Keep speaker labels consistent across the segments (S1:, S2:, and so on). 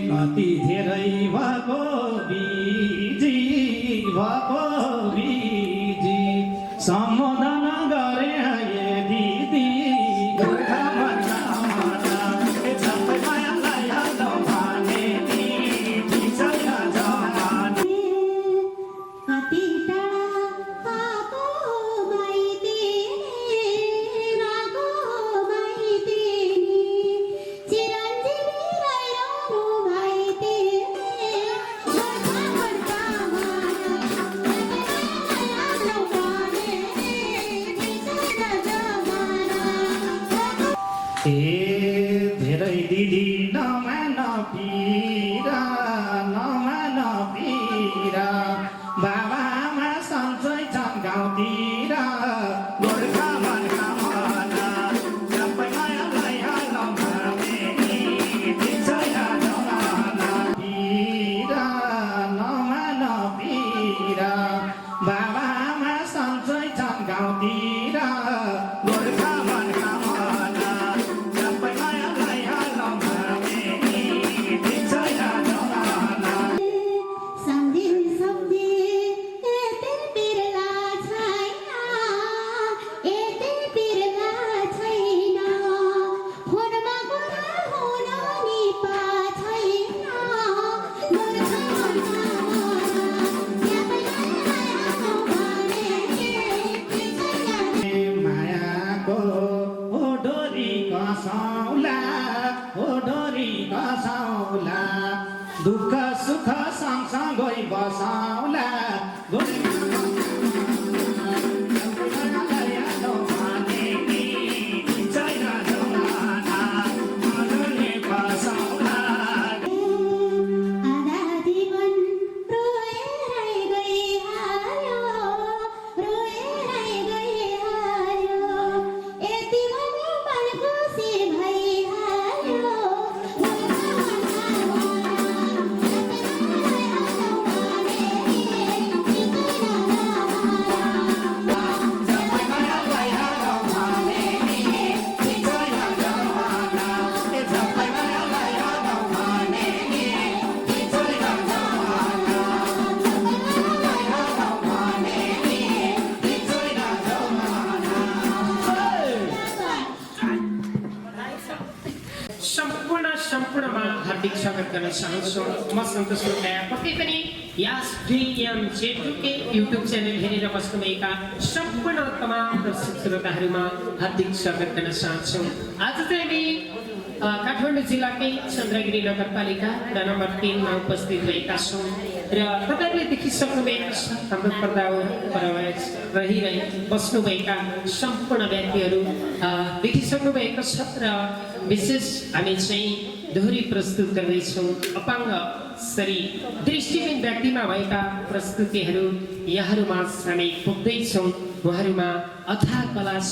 S1: कति धेरै भएको बिजी सम्बोधन गरे दिदी गोर्खा भन्दा सबै मायालाई हाल्दो भने छैन जमाना
S2: कति टाढा माइती चिरञ्जीवी रहिरहनु माइती
S1: धेरै दिदी नमान पिरा बाबामा सन्चै छन् गाउँतिर गोर्खा भन्दा मना सबै मायालाई हालौँ भने छैन जमाना पिरा नमान पिरा बाबामा सन्चै छन् गाउँतिर गोर्खा भन्दा मना सबै मायालाई हालौँ भने छैन जमाना
S2: सम्झी यति बिरला छैन फोनमा कुरा हुन नि पा छैन
S1: मायाको डोरी कसाउला दुःख सुख सँगसँगै बसाउला
S2: आधा जीवन रोएरै गइहाल्यो यति भने मन खुसी भइहाल्यो
S3: सम्पूर्णमा हार्दिक स्वागत गर्न चाहन्छु। म सन्तोष मुखिया पक्कै पनि यस ड्रिम जेटुके युट्युब च्यानल हेरेर बस्नुभएका सम्पूर्ण तमाम दर्शक श्रोताहरूमा हार्दिक स्वागत गर्न चाहन्छु। आज चाहिँ हामी काठमाडौँ जिल्लाकै चन्द्रगिरी नगरपालिका नम्बर 3 मा उपस्थित भएका छौँ र तपाईँहरूले देखिसक्नुभएको छ हाम्रो पर्दामा बस्नुभएका सम्पूर्ण व्यक्तिहरू देखिसक्नु भएको छ र विशेष हामी चाहिँ दोहोरी प्रस्तुत गर्दैछौँ। अपाङ्ग शरीर दृष्टिहीन व्यक्तिमा भएका प्रस्तुतिहरू यहाँहरूमा हामी पुग्दैछौँ। उहाँहरूमा अथाह कला छ,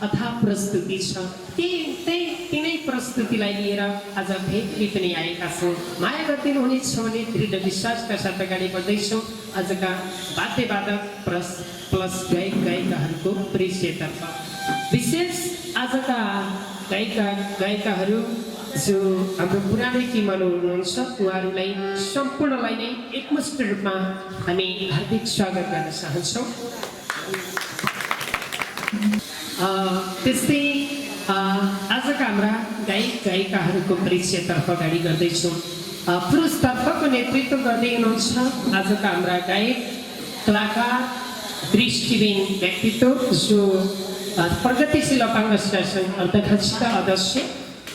S3: अथाह प्रस्तुति छ। तिनै प्रस्तुतिलाई लिएर आज भेटली पनि आएका छौँ। माया गरिदिनु हुनेछ भने दृढ विश्वासका साथ अगाडि बढ्दैछौँ। आजका वाद्यवादक प्लस गायिकाहरूको परिचयतर्फ विशेष आजका गायिकाहरू जो हाम्रो पुरानै टिमहरू हुनुहुन्छ उहाँहरूलाई सम्पूर्णलाई नै एकमुष्ट रूपमा हामी हार्दिक स्वागत गर्न चाहन्छौँ। त्यस्तै आजका हाम्रा गायिकाहरूको परिचयतर्फ अगाडि गर्दैछौँ। पुरुषतर्फको नेतृत्व गर्दै हुनुहुन्छ आजका हाम्रा गायक कलाकार दृष्टिहीन व्यक्तित्व जो प्रगतिशील अपाङ्ग शासन अध्यक्षका अध्यक्ष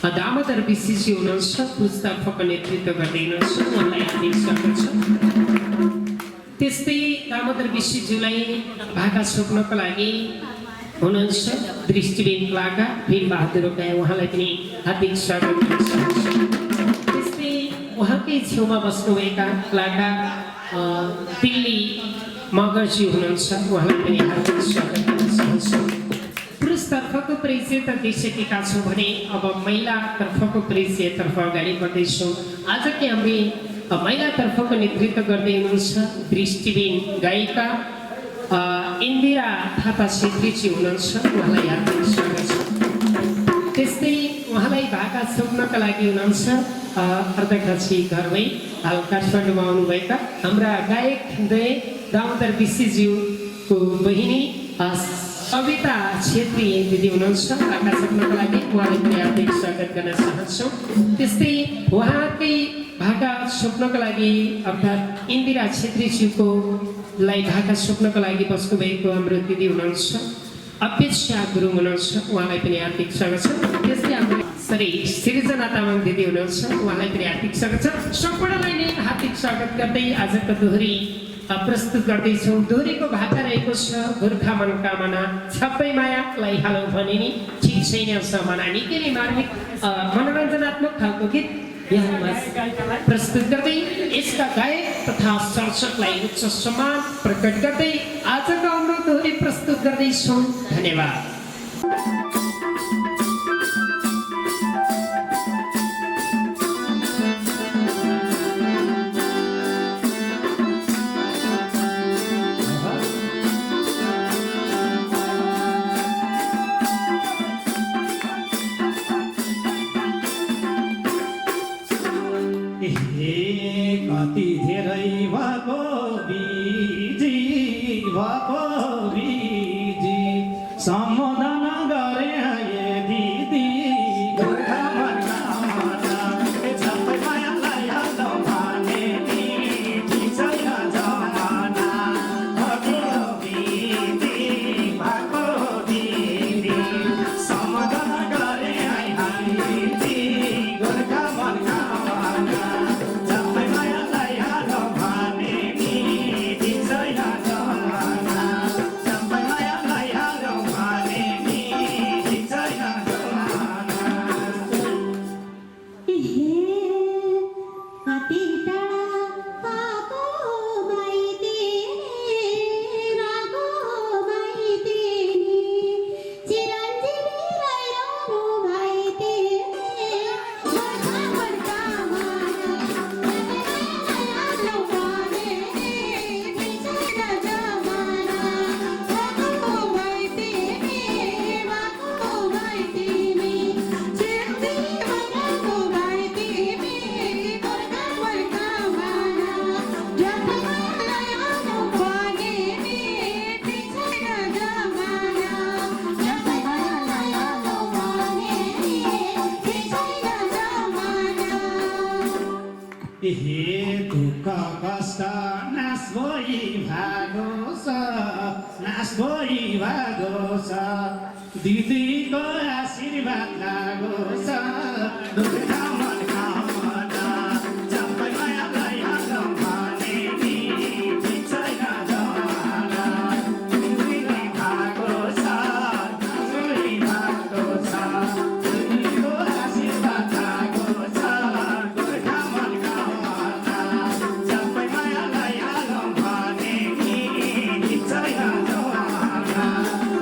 S3: दामोदर विशीजी हुनुहुन्छ। पुरुषतर्फको नेतृत्व गर्दै हुनुहुन्छ, उहाँलाई हार्दिक स्वागत छ। त्यस्तै दामोदर विशीज्यूलाई भाका छोप्नको लागि हुनुहुन्छ दृष्टिहीन कलाकार भीमबहादुर राई, उहाँलाई पनि हार्दिक स्वागत गर्न चाहन्छु। त्यस्तै उहाँकै छेउमा बस्नुभएका कलाकार दिल्ली मगरजी हुनुहुन्छ, उहाँलाई पनि हार्दिक स्वागत गर्न चाहन्छु। पुरुषतर्फको परिचय त दिइसकेका छौँ भने अब महिलातर्फको परिचयतर्फ अगाडि बढ्दैछौँ। आजकै हामी महिलातर्फको नेतृत्व गर्दै हुनुहुन्छ दृष्टिहीन गायिका इन्दिरा थापा छेत्रीजी हुनुहुन्छ, उहाँलाई हार्दिक स्वागत छ। त्यस्तै उहाँलाई भाका छोप्नका लागि हुनुहुन्छ अर्धकाक्षी घरमै हाल काठमाडौँमा आउनुभएका हाम्रा गायक दामोदर विश्वज्यूको बहिनी सविता छेत्री दिदी हुनुहुन्छ भाका छोप्नका लागि उहाँलाई पनि हार्दिक स्वागत गर्न चाहन्छौँ। त्यस्तै उहाँकै भाका छोप्नका लागि अर्थात् इन्दिरा छेत्रीज्यूको लाई भाका छोप्नका लागि बस्नुभएको हाम्रो दिदी हुनुहुन्छ अपेक्षा गुरुङ हुनुहुन्छ उहाँलाई पनि हार्दिक स्वागत छ। त्यस्तै हाम्रो सृजना तामाङ दिदी हुनुहुन्छ उहाँलाई पनि हार्दिक स्वागत छ। सम्पूर्णलाई नै हार्दिक स्वागत गर्दै आजको दोहोरी प्रस्तुत गर्दैछौँ। दोहोरीको भाका रहेको छ गोर्खा मनोकामना छप्पै मायालाई हालो भने नि ठिक छैन समाना निकै नै मार्मिक मनोरञ्जनात्मक खालको गीत यहाँ प्रस्तुत गर्दै यसका गायक तथा सर्जकलाई उच्च सम्मान प्रकट गर्दै आजको हाम्रो दोहोरी प्रस्तुत गर्दैछौँ। धन्यवाद।
S1: कति धेरै भएको बिजी सम्बोधन गरे दिदी गोर्खा मनकामना छप्पै मायालाई हालो भने नि ठिक छैन जमाना भएको दिदी सम्बोधन गरे दिदी गोर्खा मनकामना छप्पै मायालाई हालो भने नि ठिक छैन जमाना छप्पै मायालाई हालो भने नि ठिक छैन जमाना।
S2: कति टाढा आएको माइती चिरञ्जीवी रहिरहनु भइती गोर्खा मनकामना हालो भने ठिक छैन जमाना भएको माइती चिरञ्जीवी रहिरहनु भइती गोर्खा मनकामना छप्पै मायालाई हालो भने ठिक छैन जमाना छप्पै मायालाई हालो भने ठिक छैन जमाना।
S1: दुःख कष्ट नाश भइभागो छ दिदीको आशीर्वाद लागो छ गोर्खा मनकामना छप्पै मायालाई हालो भने नि ठिक छैन जमाना भागो छ दिदीको आशीर्वाद लागो छ गोर्खा मनकामना छप्पै मायालाई हालो भने नि ठिक छैन जमाना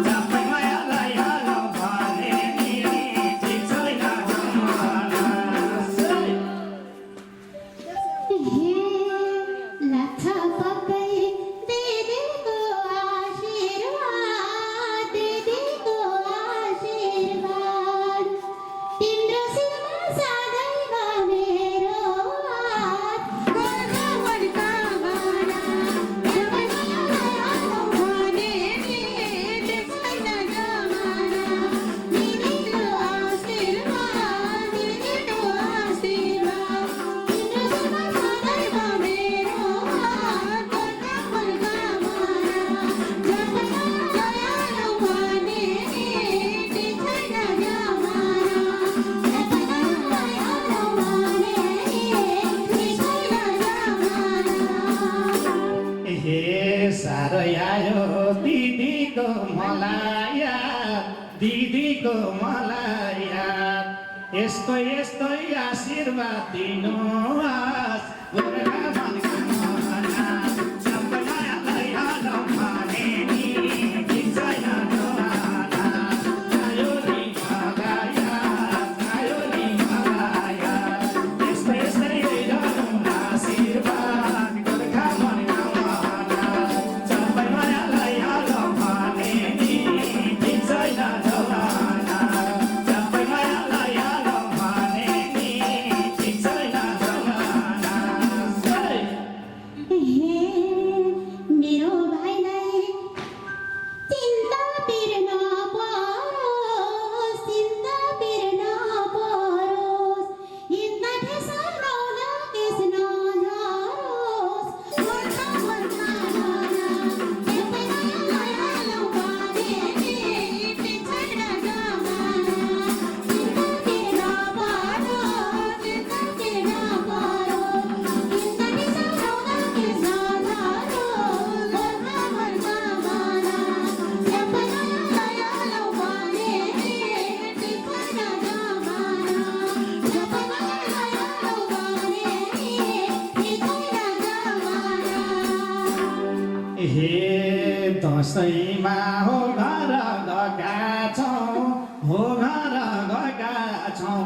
S1: छप्पै मायालाई हालो भने नि ठिक छैन जमाना।
S2: लाग्छ पक्कै दिदीको आशीर्वाद तिम्रो शिरमा सदैव मेरो हात गोर्खा मनकामना छप्पै मायालाई हालो भने नि ठिक छैन जमाना दिदीको आशीर्वाद तिम्रो शिरमा सदैव मेरो हात गोर्खा मनकामना छप्पै मायालाई हालो भने ठिक छैन जमाना छप्पै मायालाई हालो भने ठिक छैन जमाना।
S1: साह्रो आयो दिदीको मलाया यस्तै आशीर्वाद दिनुहोस् गोर्खा मनकामना छप्पै मायालाई हालो भने नि ठिक छैन जमाना आयो नि मलाया यस्तै रहनु आशीर्वाद गोर्खा मनकामना छप्पै मायालाई हालो भने नि ठिक छैन जमाना छप्पै मायालाई हालो भने दसैँमा हो घर गएका छौँ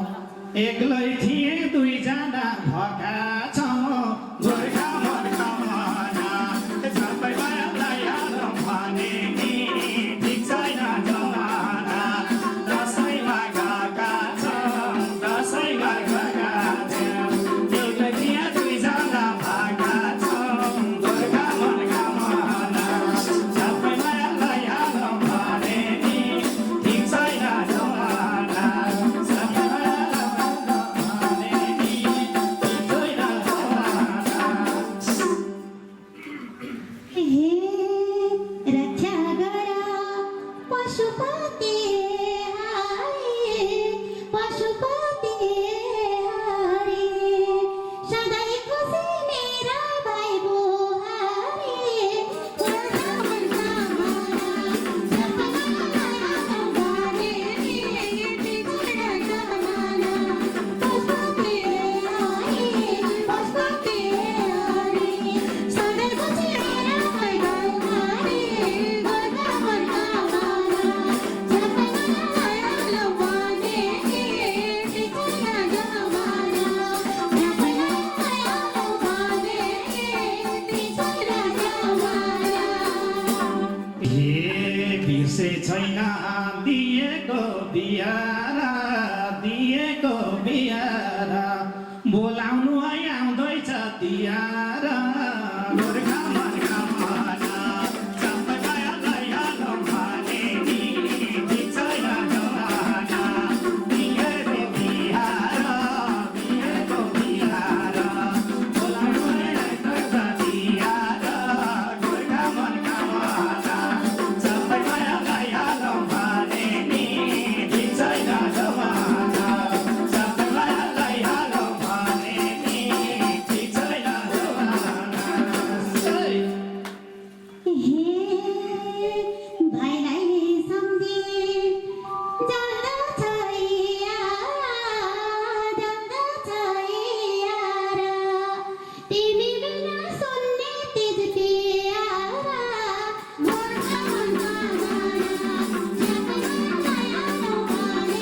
S1: एक्लै थिए दुईजना भएका छौँ गोर्खा मनका मना सबै मायालाई हालौँ भने नि ठिक छैन जमाना दसैँमा गएका छौँ एक्लै थिए दुईजना भएका छौँ गोर्खा मनका मना सबै मायालाई हालौँ भने नि ठिक छैन जमाना सबै
S2: रक्षा गरा पशुपति हरे सधैँ खुसी मेरा भाइ बुहारी गोर्खा मनका मना भने नि ठिक छैन जमाना पशुपति हरे सधैँ खुसी मेरा भाइ बुहारी गोर्खा मनका मना भने नि ठिक छैन जमाना
S1: बिर्से छैन दिएको बिहारा बोलाउनु आउँदैछ तिहार गोर्खा मनका मना सबै मायालाई हालौँ भने नि ठिक छैन जमाना दिएको बिहार बोलाउनु आउँदैछ तिहार गोर्खा मनका मना सबै मायालाई हालौँ भने नि ठिक छैन जमाना सबै मायालाई हालौँ भने नि ठिक छैन जमाना
S2: भाइलाई सम्झी जान्दछ यार तिमी बिना सुन्ने तिज प्यारा गोर्खा मनका मना सबै मायालाई हालौँ भने नि ठिक छैन जमाना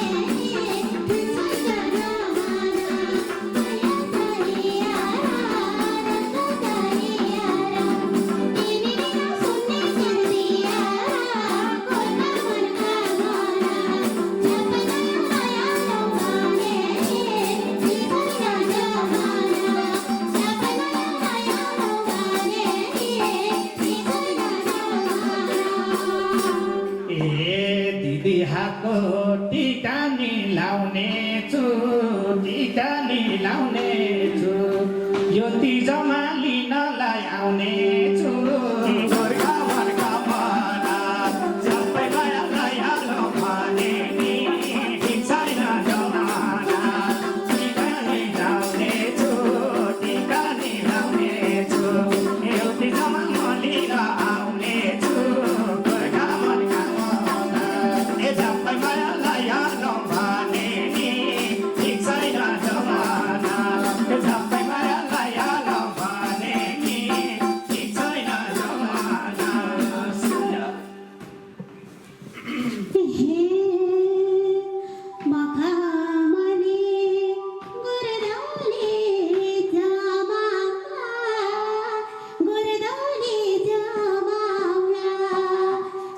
S2: तिमी बिना सुन्ने तिज प्यारा गोर्खा मनका मना सबै मायालाई हालौँ भने नि ठिक छैन जमाना सबै मायालाई हालौँ भने नि ठिक छैन जमाना
S1: दिदी हातको टिका नि लाउने छु यो तिजमा लिनलाई आउने छु गोर्खा मनका मना सबै मायालाई हालौँ भने नि ठिक छैन जमाना टिका नि लाउने छु यो तिजमा म लिन आउने छु गोर्खा मनका मना सबै मायालाई हालौँ भने नि ठिक छैन जमाना सबै मायालाई हालौँ भने नि ठिक छैन जमाना
S2: मखमली गुरदौली जमाउला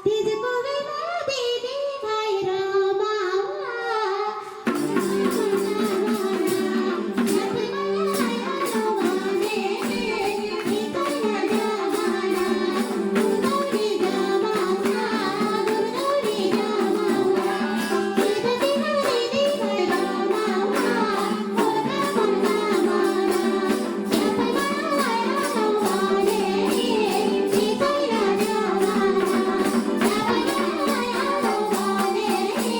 S2: तिजको बेला दिदी भाइ रमाउला सबै मायालाई हालौँ भने नि ठिक छैन जमाना गुरदौली जमाउला तिजतिर दिदी भाइ रमाउला गोर्खा मनका मना सबै मायालाई हालौँ भने नि ठिक छैन जमाना सबै मायालाई हालौँ भने नि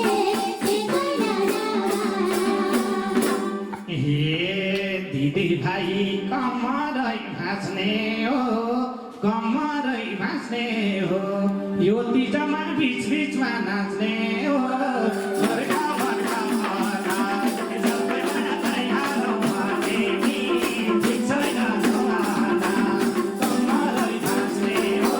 S2: ठिक छैन जमाना
S1: दिदी भाइ कमरै भाँच्ने हो यो तिजमा बिचमा नाच्ने हो गोर्खा मनका मना सबै मायालाई हालौँ भने नि ठिक छैन जमाना कमरै भाँच्ने हो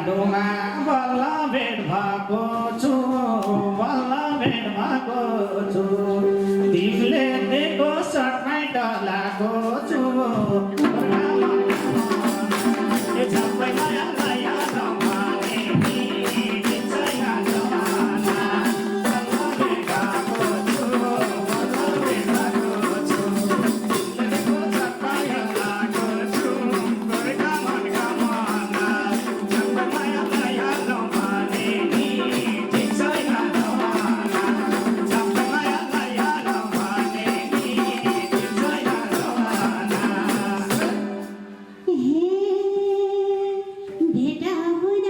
S1: बाटोमा बल्ल भेट भएको छु बल्ल भेट भएको छु तिमीले दिएको सर्टमै डलाएको छु सबै मायालाई याद भने नि बिर्दैन जमाना बल्ल भेट भएको छु बल्ल भेट भएको छु तिमीले दिएको सर्टमै डलाएको छु गोर्खा मनका मना सबै मायालाई याद भने नि बिर्दैन जमाना सबै मायालाई याद भने नि बिर्दैन जमाना
S2: भेटा हुन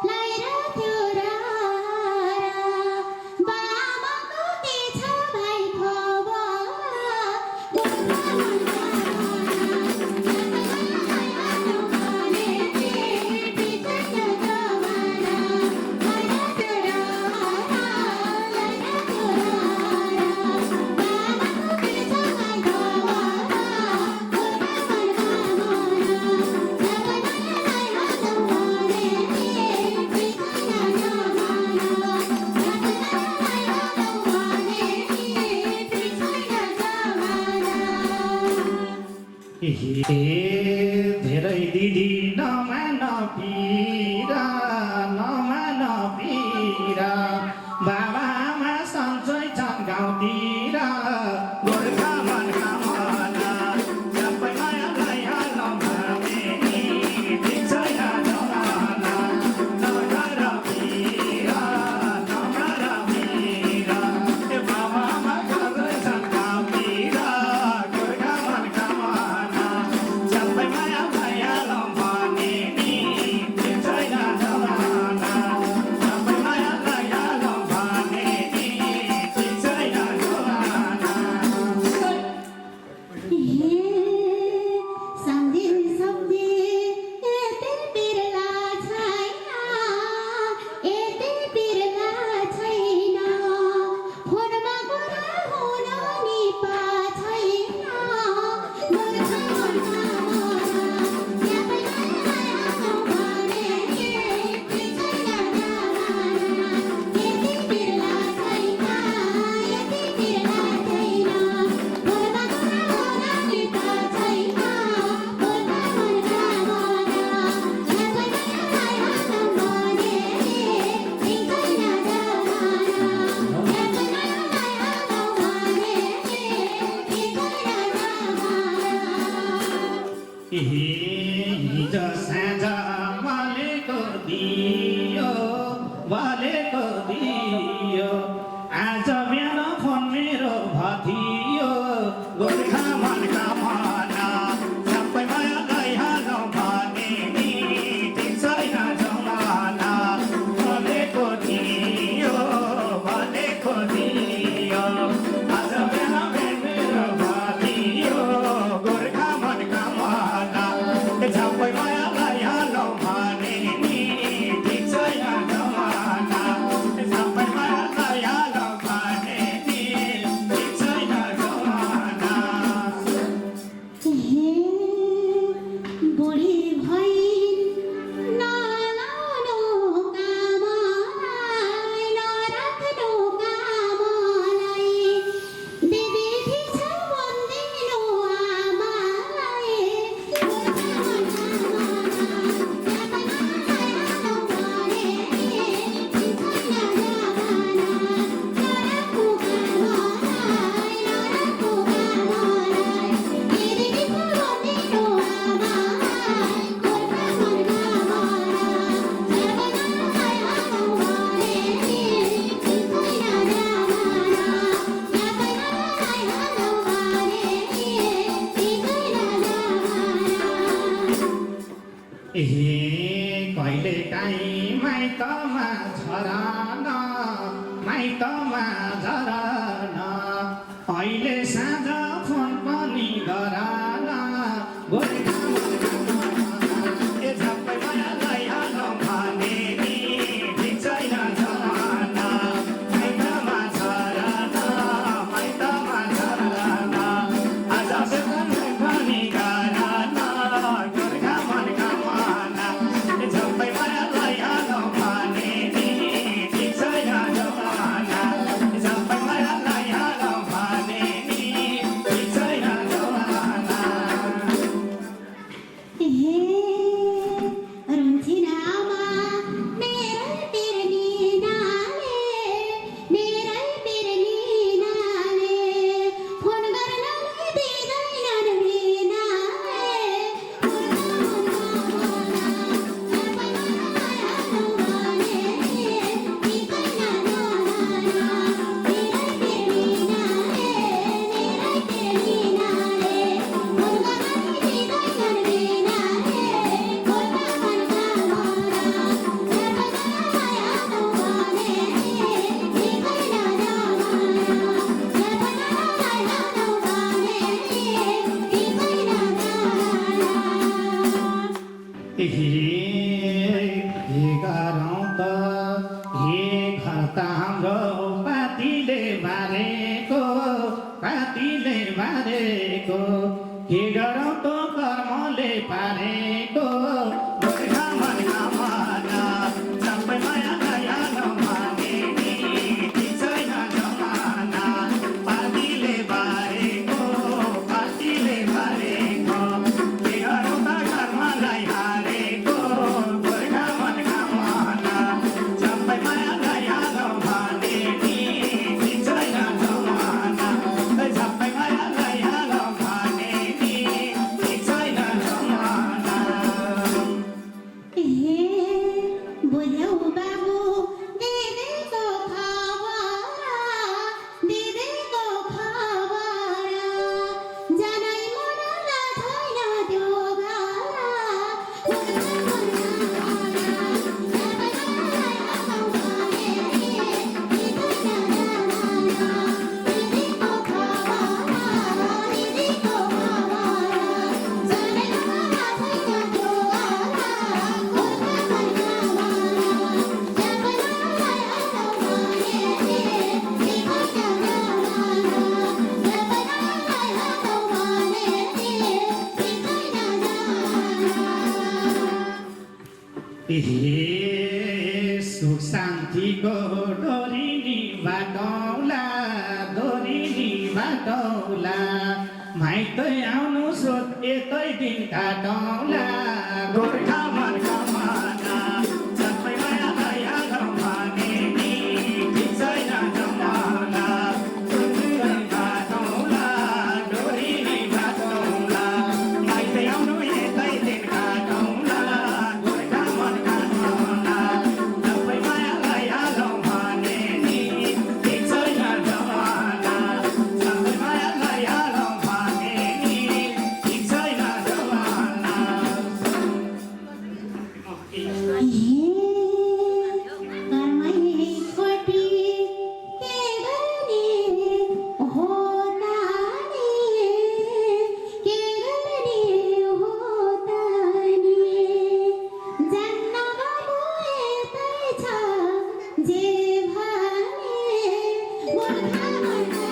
S2: लाइराथ्यो र बाबाको के छ भाइ खबर गोर्खा मनका भने बिर्दैन जमाना लाइराथ्यो र बाबाको के छ भाइ
S1: धेरै दिदी नमान पिरा बाबामा सन्चै छन् गाउँतिर गोर्खा मनका मना सबै मायालाई हालौँ भने नि बिर्दैन जमाना नगर पिरा बाबामा सन्चै छन् गाउँतिर गोर्खा मनका मना सबै मायालाई हालौँ भने नि बिर्दैन जमाना सबै मायालाई हालौँ भने नि बिर्दैन जमाना
S2: सम्झे यति बिरला छैन फोनमा कुरा हुन नि पा छैन गोर्खा मनका मना सबै मायालाई हालौँ भने नि बिर्दैन जमाना यति बिरला छैन फोनमा कुरा हुन नि पा छैन गोर्खा मनका मना सबै मायालाई हालौँ भने नि बिर्दैन जमाना सबै मायालाई हालौँ भने नि बिर्दैन जमाना
S1: हिजो साँझ बलेको दियो आज बिहान फोन मेरो भथियो गोर्खा मनका मना सबै मायालाई हालौँ भने नि बिर्दैन जमाना बलेको दियो आज बिहान मेरो भथियो गोर्खा मनका मना सबै मायालाई हालौँ भने नि बिर्दैन जमाना सबै मायालाई हालौँ भने नि बिर्दैन जमाना
S2: बुढी भइन् नलाउनु कामलाई नराख्नु कामलाई दिदी ठिक छ भन्दिनु आमालाई गोर्खा मनका मना सबै मायालाई हालौँ भने नि बिर्दैन जमाना नराख्नु कामलाई दिदी ठिक छ भन्दिनु आमालाई गोर्खा मनका मना सबै मायालाई हालौँ भने नि बिर्दैन जमाना सबै मायालाई हालौँ भने नि बिर्दैन जमाना
S1: कहिले काहीँ माइतमा झरन अहिले साँझ फोन पनि गरन गोर्खा मनका मना सबै मायालाई हालौँ भने नि बिर्दैन जमाना माइतमा झरन आज पनि गरन
S2: रुन्चिनामा मेरै बिर्नी नाले मेरै बिर्नी नाले फोन गर्नलाई दिँदैनन् बिनाले
S1: गरौँ त हे घर त हाम्रो पातीले मारेको के गरौँ त कर्मले पारेको गोर्खा मनका माना सबै माया दया नमाने नि छैन जमाना पातीले मारेको के गरौँ त कर्मलाई हारेको गोर्खा मनका माना सबै माया दया नमाने नि छैन जमाना सबै माया दया नमाने नि छैन जमाना
S2: बुझ्यौ बाबु दिदीको खबर जानै मनला छैन त्यो
S1: सुख शान्तिको डोरी बाटौला माइतै आउनु स्रोत यतै दिन काटौला गोर्खा मनका माना सबै माया दया नमाने नि छैन जमाना बाटौला डोरी बाटौला माइतै आउनु यतै दिन काटौला गोर्खा मनका माना सबै माया दया नमाने नि छैन जमाना सबै माया दया नमाने नि छैन जमाना
S2: कर्मैपट्टि के गर्ने हो तानी के गर्ने हो तानी जान्न बाबु यतै छ जे भने गोर्खा मनका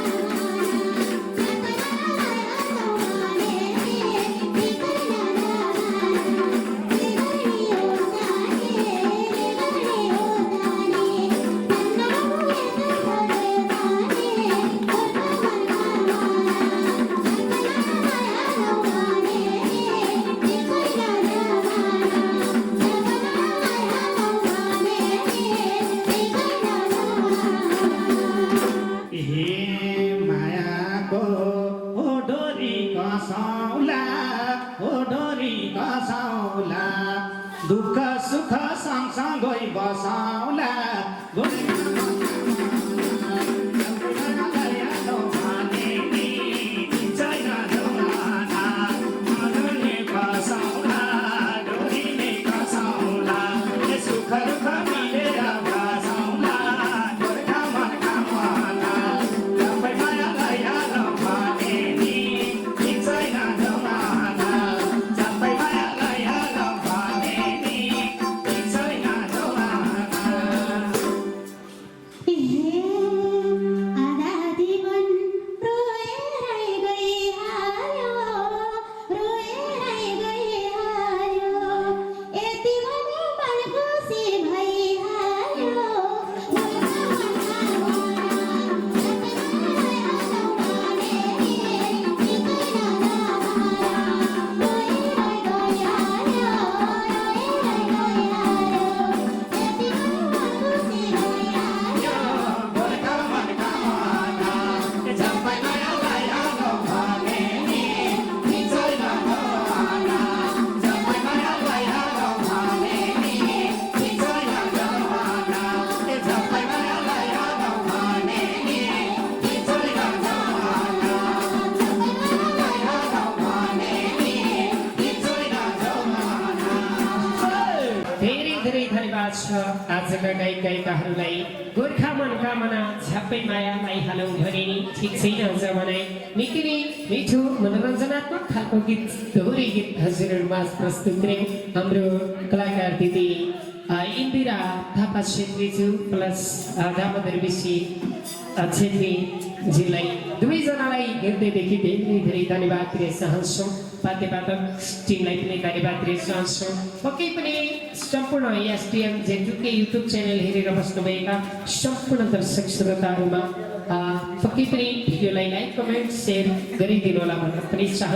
S1: मायाको डोरी कसाउला दुःख सुख सँगसँगै बसाउला सुख दुःख मिलेर बसाउला गोर्खा मनका माना सबै माया दया नमाने नि छैन जमाना सबै माया दया नमाने नि छैन जमाना
S3: छ आजका गायक गायिकाहरूलाई गोर्खा मनोकामना झ्याप्पै मायालाई हालौँ भने नि ठिक छैन जमानाइ निकै नै मिठो मनोरञ्जनात्मक खालको गीत दोहोरी गीत हजुरहरूमा प्रस्तुत गरे हाम्रो कलाकार दिदी इन्दिरा थापा छेत्रीज्यू प्लस दामोदर विशी छेत्रीज्यूलाई दुवैजनालाई हृदयदेखि धेरै धेरै धन्यवाद दिन चाहन्छौँ वाद्यवादक टिमलाई पनि धन्यवाद दिन चाहन्छौँ पक्कै पनि सम्पूर्ण एसटिएम जेटुकै युट्युब च्यानल हेरेर बस्नुभएका सम्पूर्ण दर्शक श्रोताहरूमा पक्कै पनि भिडियोलाई लाइक कमेन्ट सेयर गरिदिनु होला भन्न पनि चाहन्छु।